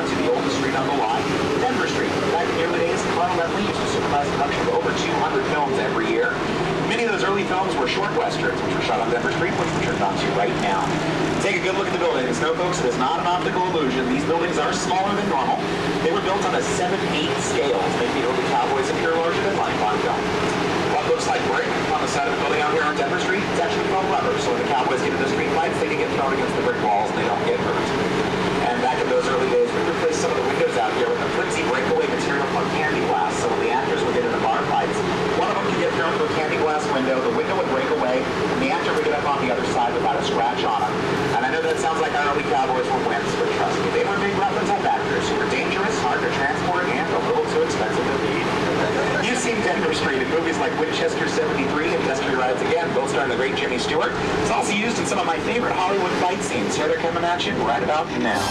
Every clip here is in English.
on to the oldest street on the lot, Denver Street. Back in the early days, Carl Letley used to supervise production of over 200 films every year. Many of those early films were short westerns, which were shot on Denver Street, which we're turned on to right now. Take a good look at the buildings. No, folks, it is not an optical illusion. These buildings are smaller than normal. They were built on a 7/8 scale to make the early cowboys appear larger than life on film. What looks like brick on the side of the building out here on Denver Street, it's actually foam rubber, so when the cowboys get into street fights, they can get thrown against the brick walls and they don't get hurt. And back in those early days, we replaced some of the windows out here with a flimsy breakaway material called candy glass, so when the actors would get into bar fights, one of them could get thrown through a candy glass window, the window would break away, and the actor would get up on the other side without a scratch on him. And I know that sounds like our early cowboys were wimps, but trust me, they were big weapons type actors who were dangerous, hard to transport, and a little too expensive to feed. You've seen Denver Street in movies like Winchester 73 and Destiny Rides Again, both starring the great Jimmy Stewart. It's also used in some of my favorite Hollywood fight scenes. Here they're coming at you right about now.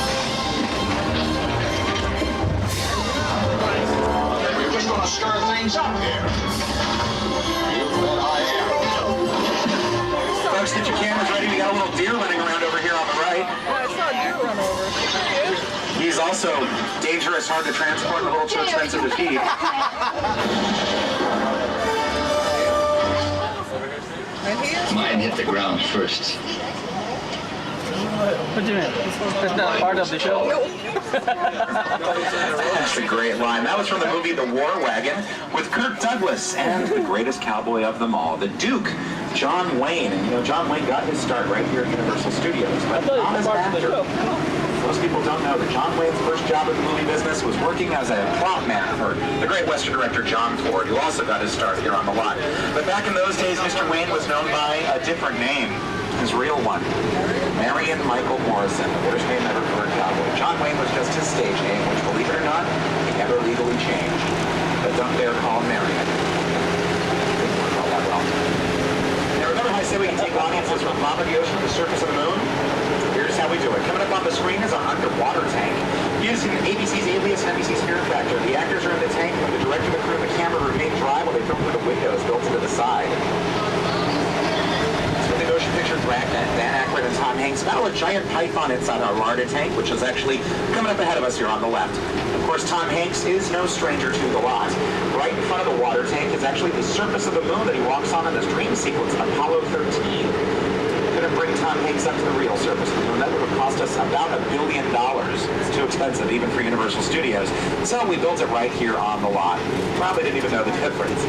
We're just gonna stir things up here. You bet I am. Folks, get your cameras ready. We got a little deer running around over here on the right. I saw a deer run over. He's also dangerous, hard to transport, and a little too expensive to feed. Mine hit the ground first. What do you mean? It's not part of the show. That's a great line. That was from the movie The War Wagon with Kirk Douglas and the greatest cowboy of them all, the Duke, John Wayne. And you know, John Wayne got his start right here at Universal Studios, but not as an actor. Most people don't know that John Wayne's first job in the movie business was working as a prop man for the great Western director John Ford, who also got his start here on the lot. But back in those days, Mr. Wayne was known by a different name, his real one, Marion Michael Morrison, the worst name ever for a cowboy. John Wayne was just his stage name, which, believe it or not, he never legally changed. But don't dare call him Marion. Didn't work all that well. Now remember how I said we can take audiences from the bottom of the ocean to the surface of the moon? Here's how we do it. Coming up on the screen is our underwater tank. Using ABC's Alias and NBC's Fear Factor, the actors are in the tank when the director, the crew, and the camera remain dry while they film through the windows built into the side. So the motion picture Dan Aykroyd and Tom Hanks battle a giant python inside our larder tank, which is actually coming up ahead of us here on the left. Of course, Tom Hanks is no stranger to the lot. Right in front of the water tank is actually the surface of the moon that he walks on in this dream sequence in Apollo 13. To bring Tom Hanks up to the real surface of the moon. That would have cost us about $1 billion. It's too expensive, even for Universal Studios. So we built it right here on the lot. Probably didn't even know the difference.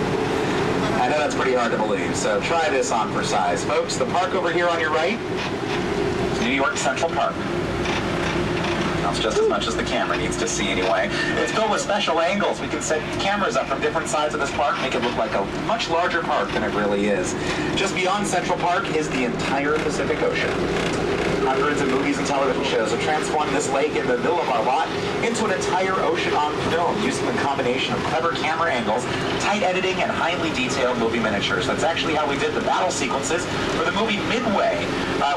I know that's pretty hard to believe, so try this on for size. Folks, the park over here on your right is New York Central Park. That's just as much as the camera needs to see anyway. It's filled with special angles. We can set cameras up from different sides of this park, make it look like a much larger park than it really is. Just beyond Central Park is the entire Pacific Ocean. Hundreds of movies and television shows have transformed this lake in the middle of our lot into an entire ocean on film, using a combination of clever camera angles, tight editing, and highly detailed movie miniatures. That's actually how we did the battle sequences for the movie Midway.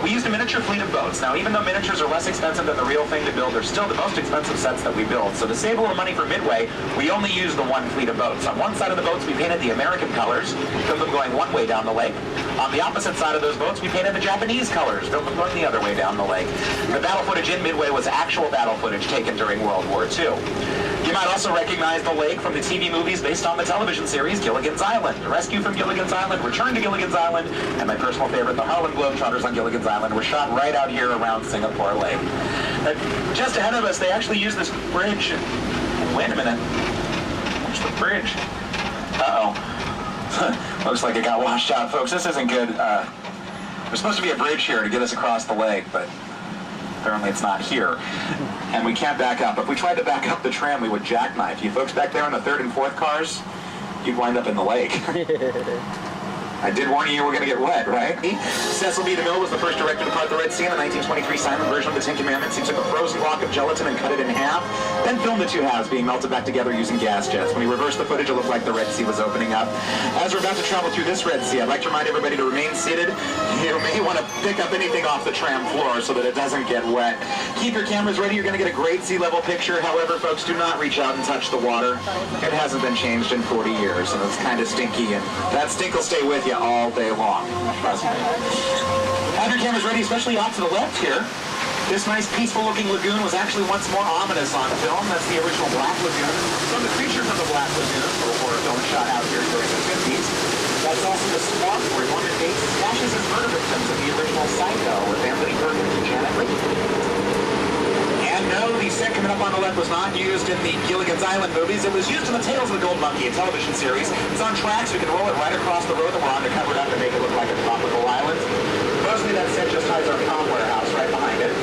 We used a miniature fleet of boats. Now, even though miniatures are less expensive than the real thing to build, they're still the most expensive sets that we build. So to save a little money for Midway, we only used the one fleet of boats. On one side of the boats, we painted the American colors, filmed them going one way down the lake. On the opposite side of those boats, we painted the Japanese colors, filmed them going the other way down the lake. The battle footage in Midway was actual battle footage taken during World War II. You might also recognize the lake from the TV movies based on the television series Gilligan's Island. Rescue from Gilligan's Island, Return to Gilligan's Island, and my personal favorite, the Harlem Globetrotters on Gilligan's Island, were shot right out here around Singapore Lake. Just ahead of us, they actually use this bridge. Wait a minute. Where's the bridge? Uh-oh. Looks like it got washed out, folks. This isn't good. There's supposed to be a bridge here to get us across the lake, but apparently it's not here. And we can't back up. If we tried to back up the tram, we would jackknife. You folks back there in the third and fourth cars, you'd wind up in the lake. I did warn you were going to get wet, right? Cecil B. DeMille was the first director to part the Red Sea in the 1923 silent version of the Ten Commandments. He took a frozen block of gelatin and cut it in half, then filmed the two halves being melted back together using gas jets. When he reversed the footage, it looked like the Red Sea was opening up. As we're about to travel through this Red Sea, I'd like to remind everybody to remain seated. You may want to pick up anything off the tram floor so that it doesn't get wet. Keep your cameras ready. You're going to get a great sea level picture. However, folks, do not reach out and touch the water. It hasn't been changed in 40 years, and it's kind of stinky, and that stink will stay with you all day long. Have your cameras ready, especially off to the left here. This nice, peaceful-looking lagoon was actually once more ominous on film. That's the original Black Lagoon. Some of the creatures of the Black Lagoon were a horror film shot out here during the 50s. That's also the swamp where Norman Bates stashes his murder victims of the original Psycho with Anthony Perkins and Janet Leigh. And no, the set coming up on the left was not used in the Gilligan's Island movies. It was used in the Tales of the Gold Monkey, a television series. It's on track, so we can roll it right across the road that we're on to cover it up to make it look like a tropical island. Mostly that set just hides our prom warehouse right behind it.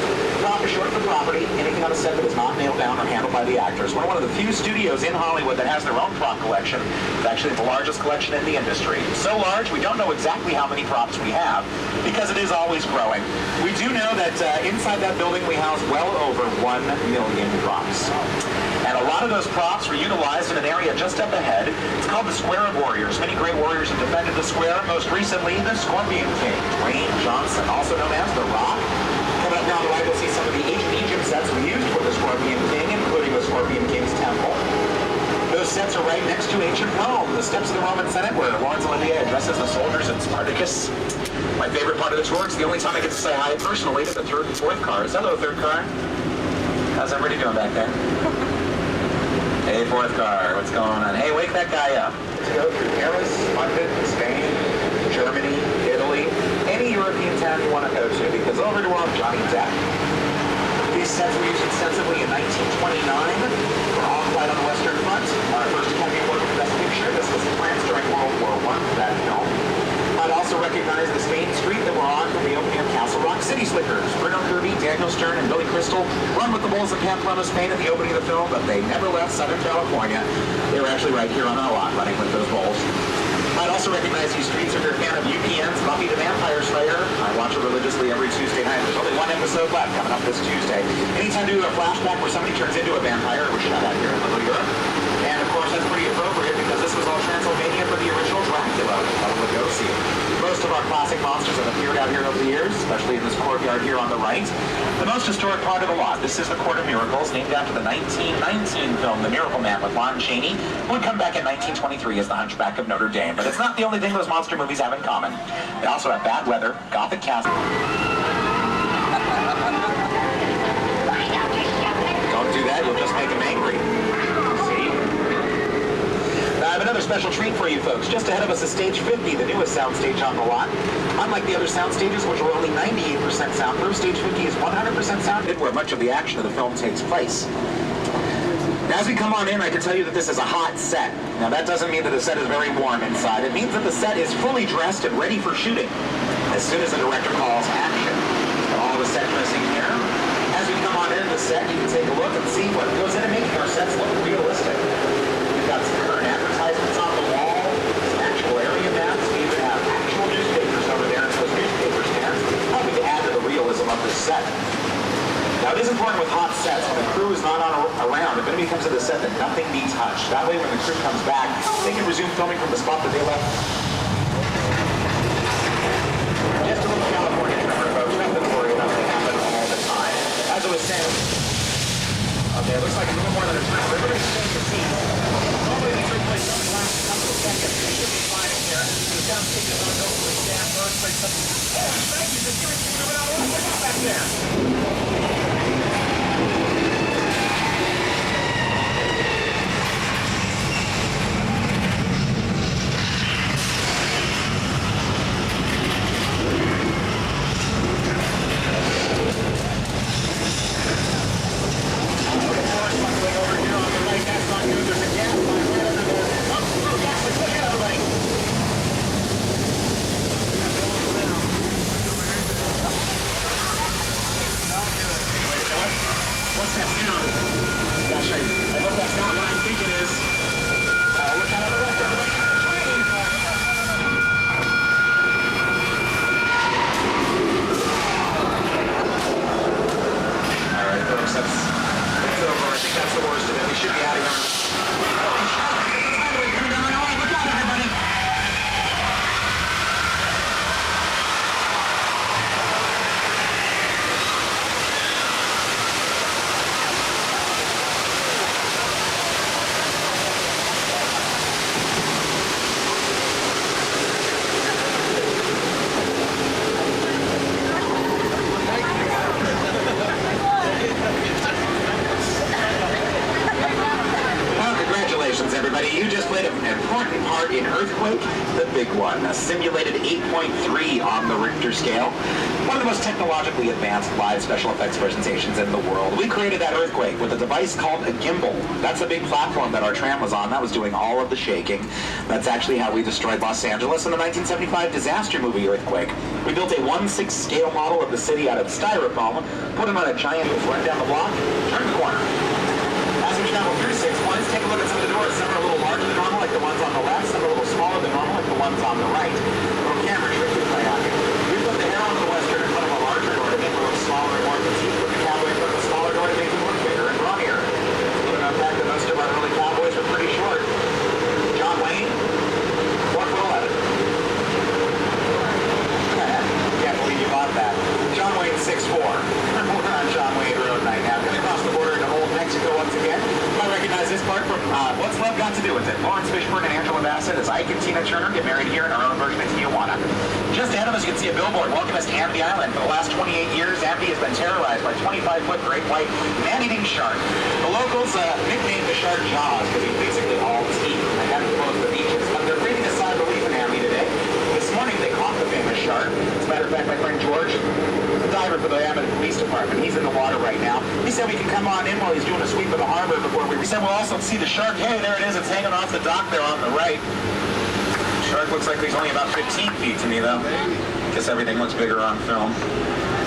Prop is short for property. Anything on the set that is not nailed down or handled by the actors. We're one of the few studios in Hollywood that has their own prop collection. It's actually the largest collection in the industry. So large, we don't know exactly how many props we have because it is always growing. We do know that inside that building we house well over 1 million props. And a lot of those props were utilized in an area just up ahead. It's called the Square of Warriors. Many great warriors have defended the square. Most recently, the Scorpion King, Dwayne Johnson, also known as The Rock. Coming up down the right, we'll see some of the ancient Egypt sets we used for the Scorpion King, including the Scorpion King's temple. Those sets are right next to ancient Rome, the steps of the Roman Senate, where Laurence Olivier addresses the soldiers and Spartacus. My favorite part of the tour is the only time I get to say hi personally to the third and fourth cars. Hello, third car. How's everybody doing back there? Hey, fourth car, what's going on? Hey, wake that guy up. To go through Paris, London, Spain, Germany, Italy, any European town you want to go to, because over to our Johnny Depp. These sets were used extensively in 1929 for All Quiet on the Western Front. Our first Academy Award for Best Picture. This was in France during World War I for that film. I'd also recognize this main street that we're on from the opening of Castle Rock City Slickers. Bruno Kirby, Daniel Stern, and Billy Crystal run with the Bulls of Pamplona, Spain at the opening of the film, but they never left Southern California. They were actually right here on our lot running with those Bulls. I'd also recognize these streets if you're a fan of UPN's Buffy the Vampire Slayer. I watch it religiously every Tuesday night. There's only one episode left coming up this Tuesday. Anytime you do a flashback where somebody turns into a vampire, it was shot out here in Little Europe. And of course that's pretty appropriate because this was all Transylvania for the original Dracula of Lugosi. Most of our classic monsters have appeared out here over the years, especially in this courtyard here on the right. The most historic part of the lot, this is the Court of Miracles, named after the 1919 film The Miracle Man with Lon Chaney, who would come back in 1923 as the Hunchback of Notre Dame. But it's not the only thing those monster movies have in common. They also have bad weather, gothic castle. Don't do that, you'll just make them angry. I have another special treat for you folks. Just ahead of us is Stage 50, the newest soundstage on the lot. Unlike the other sound stages, which are only 98% soundproof, Stage 50 is 100% soundproof, where much of the action of the film takes place. Now, as we come on in, I can tell you that this is a hot set. Now, that doesn't mean that the set is very warm inside. It means that the set is fully dressed and ready for shooting as soon as the director calls action. All the set dressing here. As we come on into the set, you can take a look and see what goes into making our sets look realistic. We've got some current advertisements on the wall, some actual area maps. We even have actual newspapers over there and those newspaper stands, helping to add to the realism of this set. Now, it is important with hot sets, when the crew is not around, if anybody comes to the set, that nothing be touced. That way, when the crew comes back, they can resume filming from the spot that they left. Just a little California tremor, folks. Nothing to worry about. They happen all the time. As I was saying, okay, it looks like a little more than a tremor. Everybody's staying the scene. Normally, these are places only last a couple of seconds. They should be fine in here. The soundstage is on hopefully stand first. Oh, thank you. Just give it to me. Look back there. played an important part in Earthquake, the big one, a simulated 8.3 on the Richter scale. One of the most technologically advanced live special effects presentations in the world. We created that Earthquake with a device called a gimbal. That's a big platform that our tram was on. That was doing all of the shaking. That's actually how we destroyed Los Angeles in the 1975 disaster movie Earthquake. We built a 1/6 scale model of the city out of styrofoam, put him on a giant roof, run down the block, turn the corner. As we travel through 6 points, take a look at some of the doors. Some are a little larger than normal, like the ones on the left. Some are a little smaller than normal, like the ones on the right. A little camera trick we play on here. We put the arrow on the western in front of a larger door to make it look smaller and more petite. Put the cowboy in front of a smaller door to make it look bigger and rummier. A little known fact that most of our early cowboys were pretty short. John Wayne, 4'11". Can't believe you bought that. John Wayne, 6'4". We're on John Wayne Road right now. Going across the border into Old Mexico once again. You might recognize this part from What's Love Got to Do with It? Lawrence Fishburne and Angela Bassett as Ike and Tina Turner get married here in our own version of Tijuana. Just ahead of us, you can see a billboard welcoming us to Amity Island. For the last 28 years, Amity has been terrorized by 25-foot great white man-eating shark. The locals nicknamed the shark Jaws because he's basically all teeth. I haven't closed the beaches, but they're breathing a sigh of relief in Amity today. This morning, they caught the famous shark. As a matter of fact, my friend George, the diver for the Amity Police Department, he's in the water right now. He said we can come on in while he's doing a sweep of the harbor before we said we'll also see the shark. Hey, there it is. It's hanging off the dock there on the right. Shark looks like he's only about 15 feet to me, though. Guess everything looks bigger on film.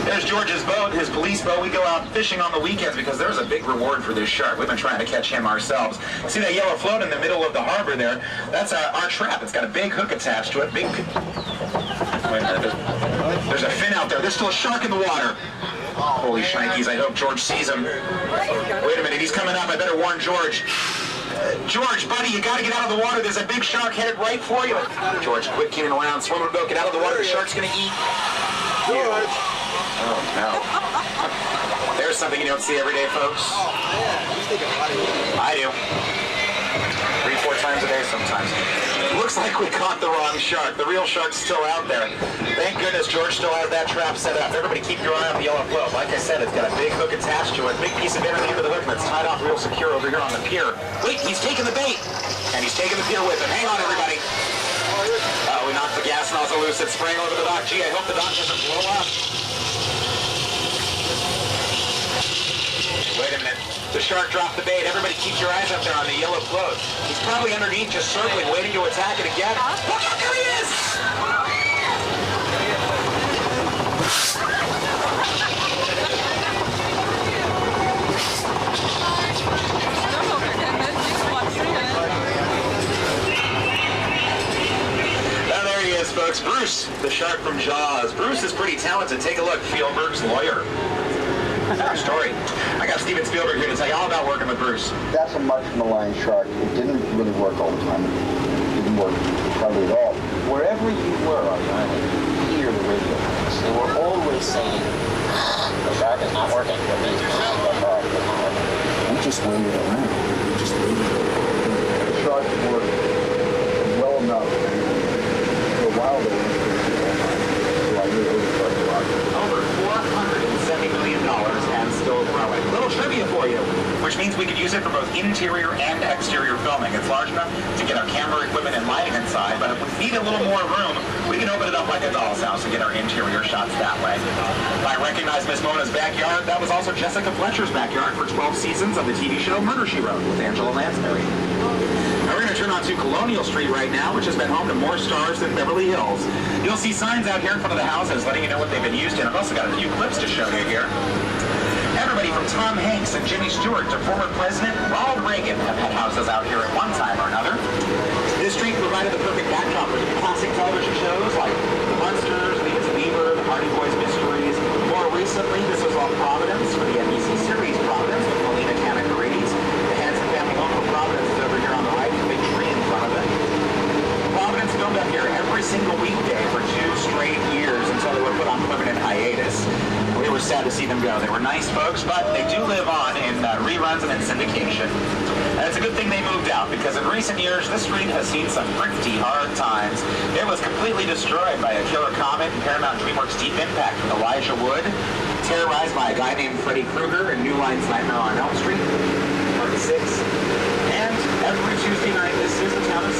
There's George's boat, his police boat. We go out fishing on the weekends because there's a big reward for this shark. We've been trying to catch him ourselves. See that yellow float in the middle of the harbor there? That's our trap. It's got a big hook attached to it. Wait a minute. There's a fin out there. There's still a shark in the water. Holy shnikes, I hope George sees him. Wait a minute, he's coming up. I better warn George. George, buddy, you gotta get out of the water. There's a big shark headed right for you. George, quit kidding around. Swim a boat, get out of the water. The shark's gonna eat. George. Oh, no. There's something you don't see every day, folks. Oh, man. He's thinking about it. I do. 3-4 times a day sometimes. Looks like we caught the wrong shark. The real shark's still out there. Thank goodness George still has that trap set up. Everybody keep your eye on the yellow float. Like I said, it's got a big hook attached to it. Big piece of bait on the end of the hook, and it's tied off real secure over here on the pier. Wait, he's taking the bait. And he's taking the pier with him. Hang on, everybody. We knocked the gas nozzle loose. It's spraying over the dock. Gee, I hope the dock doesn't blow up. Wait a minute. The shark dropped the bait. Everybody keep your eyes up there on the yellow float. He's probably underneath, just circling, waiting to attack it again. Look out, there he is! There he is, folks. Bruce, the shark from Jaws. Bruce is pretty talented. Take a look. Spielberg's lawyer. True story. I got Steven Spielberg here to tell you all about working with Bruce. That's a much maligned shark. It didn't really work all the time. It didn't work probably at all. Wherever you were on the island, you hear the radio. They were always saying, the shark is not working. We just waited around. The shark worked well enough for a while they were so I knew it was quite a lot. Over $470 million and still growing. Little trivia for you, which means we could use it for both interior and exterior filming. It's large enough to get our camera equipment and lighting inside, but if we need a little more room, we can open it up like a doll's house and get our interior shots that way. I recognize Miss Mona's backyard. That was also Jessica Fletcher's backyard for 12 seasons of the TV show Murder, She Wrote with Angela Lansbury. Now we're going to turn on to Colonial Street right now, which has been home to more stars than Beverly Hills. You'll see signs out here in front of the houses letting you know what they've been used in. I've also got a few clips to show you here. Everybody from Tom Hanks and Jimmy Stewart to former President Ronald Reagan have had houses out here at one time or another. This street provided the perfect backdrop for classic television shows like The Munsters, Leave It to Beaver, The Hardy Boys Mysteries. More recently, this was on Providence for the NBC series Providence with Melina Canacarides. The Hanson family home for Providence is over here on the right, with a big tree in front of it. Providence filmed up here every single weekday for 2 straight years until they were put on permanent hiatus. We were sad to see them go. They were nice folks, but they do live on in reruns and in syndication. And it's a good thing they moved out, because in recent years, this street has seen some pretty hard times. It was completely destroyed by a killer comet in Paramount DreamWorks Deep Impact with Elijah Wood, terrorized by a guy named Freddy Krueger in New Line's Nightmare on Elm Street, Part 6. And every Tuesday night, this is the town of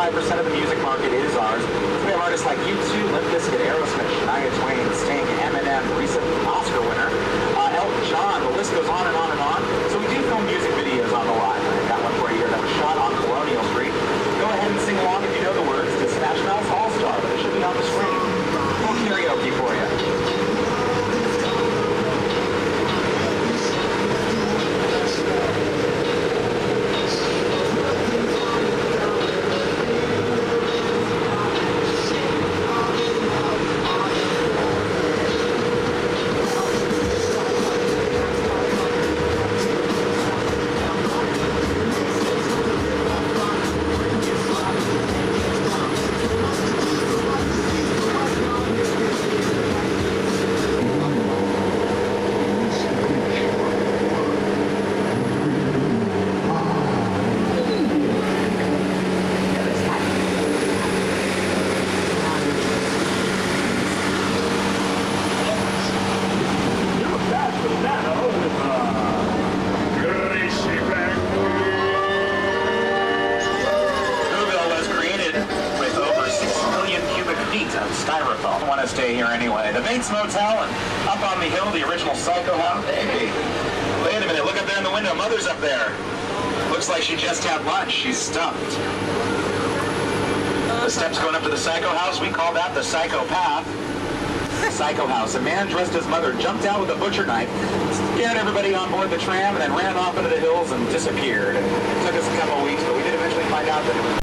of the music market is ours. So we have artists like U2, Limp Bizkit, Aerosmith, Shania Twain, Sting, Eminem, recent Oscar winner, Elton John. The list goes on and on and on. So we do film music videos on the lot. I've got one for you here that was shot on Colonial Street. Go ahead and sing along if you know the words to Smash Mouth's All-Star, but it should be on the screen. A little karaoke for you. Styrofoam. I want to stay here anyway. The Bates Motel and up on the hill, the original Psycho House. Hey, wait a minute, look up there in the window. Mother's up there. Looks like she just had lunch. She's stuffed. The steps going up to the Psycho House, we call that the Psycho Path. Psycho House. A man dressed as mother jumped out with a butcher knife, scared everybody on board the tram, and then ran off into the hills and disappeared. It took us a couple of weeks, but we did eventually find out that it was